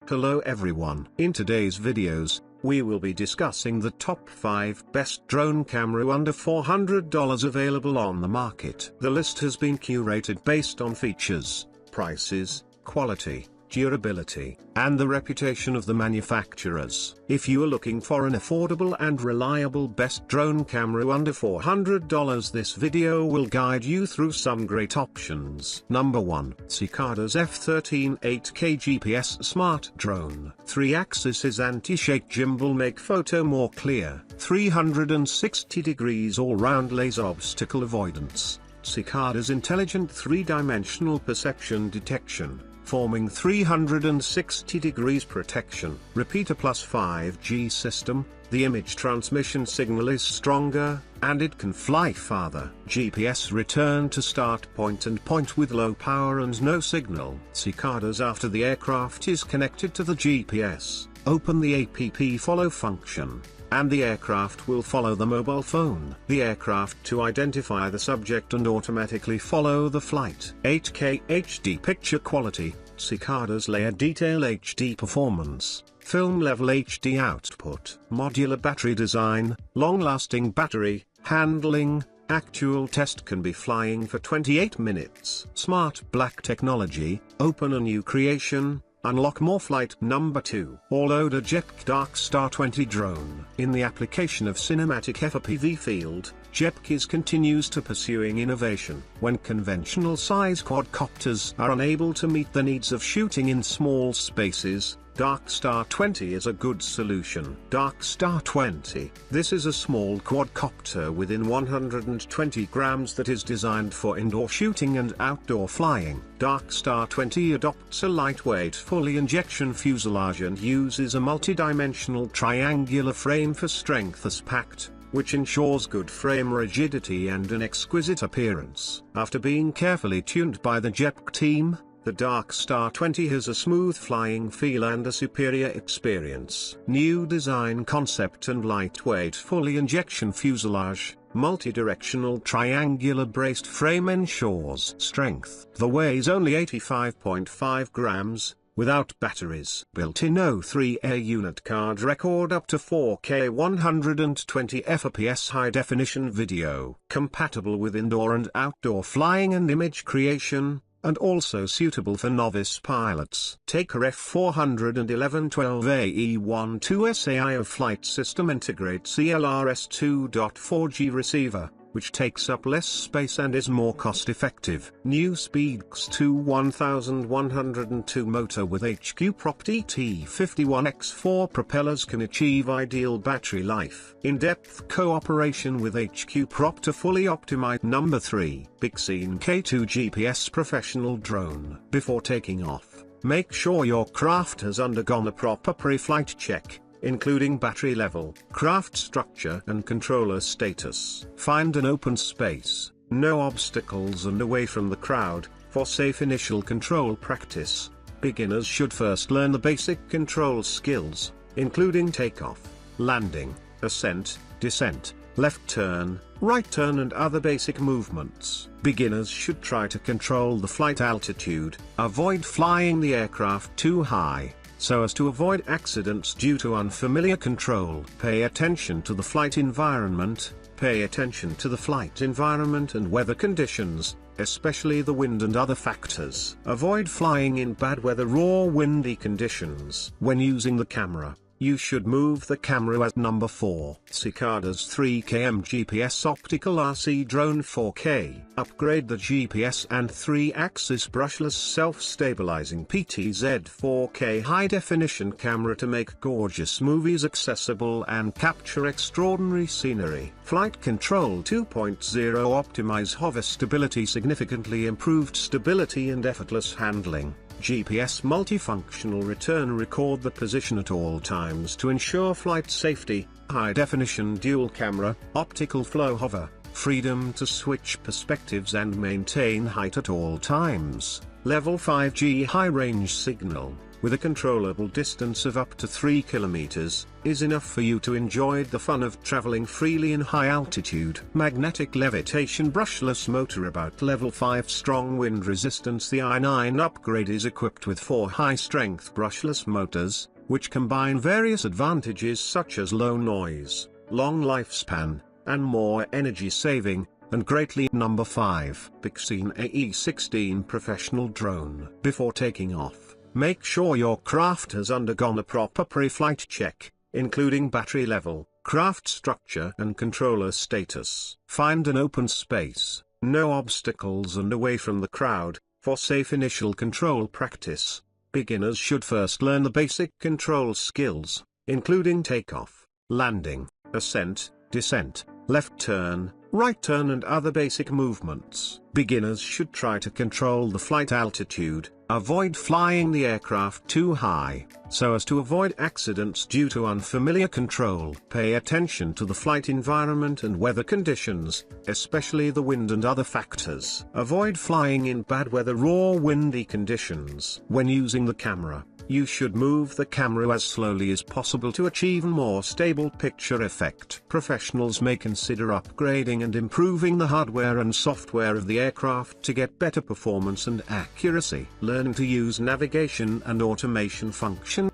Hello everyone. In today's videos, we will be discussing the top 5 best drone camera under $400 available on the market. The list has been curated based on features, prices, quality, durability, and the reputation of the manufacturers. If you are looking for an affordable and reliable best drone camera under $400, this video will guide you through some great options. Number 1. Tccicadas F13 8K GPS Smart Drone. 3-axis anti-shake gimbal make photo more clear. 360 degrees all-round laser obstacle avoidance. Tccicadas intelligent 3-dimensional perception detection, forming 360 degrees protection. Repeater plus 5G system, the image transmission signal is stronger, and it can fly farther. GPS return to start point and point with low power and no signal. Tccicadas after the aircraft is connected to the GPS, open the app follow function, and the aircraft will follow the mobile phone. The aircraft to identify the subject and automatically follow the flight. 8K HD picture quality, Tccicadas layer detail HD performance, film level HD output. Modular battery design, long-lasting battery, handling, actual test can be flying for 28 minutes. Smart black technology, open a new creation, unlock more flight. Number 2. Auloda GEPRC Dark Star 20 drone. In the application of cinematic FPV field, GEPRC continues to pursuing innovation. When conventional size quadcopters are unable to meet the needs of shooting in small spaces, Dark Star 20 is a good solution. Dark Star 20. This is a small quadcopter within 120 grams that is designed for indoor shooting and outdoor flying. Dark Star 20 adopts a lightweight fully injection fuselage and uses a multi-dimensional triangular frame for strength as packed, which ensures good frame rigidity and an exquisite appearance. After being carefully tuned by the GEPRC team, the Dark Star 20 has a smooth flying feel and a superior experience. New design concept and lightweight fully injection fuselage, multi-directional triangular braced frame ensures strength. The weighs only 85.5 grams, without batteries. Built-in O3 air unit card record up to 4K 120 FPS high-definition video. Compatible with indoor and outdoor flying and image creation, and also suitable for novice pilots. Tccicadas F411-12AE12 SAIO flight system integrates ELRS 2.4G receiver, which takes up less space and is more cost-effective. New Speedx 1102 motor with HQ Prop TT51X4 propellers can achieve ideal battery life. In-depth cooperation with HQ Prop to fully optimize. Number 3. Bexine K2 GPS professional drone. Before taking off, make sure your craft has undergone a proper pre-flight check, including battery level, craft structure and controller status. Find an open space, no obstacles and away from the crowd, for safe initial control practice. Beginners should first learn the basic control skills, including takeoff, landing, ascent, descent, left turn, right turn and other basic movements. Beginners should try to control the flight altitude, avoid flying the aircraft too high, so as to avoid accidents due to unfamiliar control. Pay attention to the flight environment, and weather conditions, especially the wind and other factors. Avoid flying in bad weather or windy conditions. When using the camera, you should move the camera as. Number 4. Tccicadas 3km GPS Optical RC Drone 4K. Upgrade the GPS and 3-axis brushless self-stabilizing PTZ 4K high-definition camera to make gorgeous movies accessible and capture extraordinary scenery. Flight Control 2.0 optimize hover stability, significantly improved stability and effortless handling. GPS multifunctional return record the position at all times to ensure flight safety. High-definition dual camera, optical flow hover, freedom to switch perspectives and maintain height at all times. Level 5G high-range signal, with a controllable distance of up to 3 kilometers, is enough for you to enjoy the fun of traveling freely in high altitude. Magnetic levitation brushless motor about level 5 strong wind resistance. The i9 upgrade is equipped with 4 high-strength brushless motors, which combine various advantages such as low noise, long lifespan, and more energy saving, and greatly. Number 5. Bexine AE16 Professional Drone. Before taking off, make sure your craft has undergone a proper pre-flight check, including battery level, craft structure and controller status. Find an open space, no obstacles and away from the crowd, for safe initial control practice. Beginners should first learn the basic control skills, including takeoff, landing, ascent, descent, left turn, right turn and other basic movements. Beginners should try to control the flight altitude, avoid flying the aircraft too high, so as to avoid accidents due to unfamiliar control. Pay attention to the flight environment and weather conditions, especially the wind and other factors. Avoid flying in bad weather or windy conditions. When using the camera, you should move the camera as slowly as possible to achieve a more stable picture effect. Professionals may consider upgrading and improving the hardware and software of the aircraft to get better performance and accuracy. Learn to use navigation and automation function.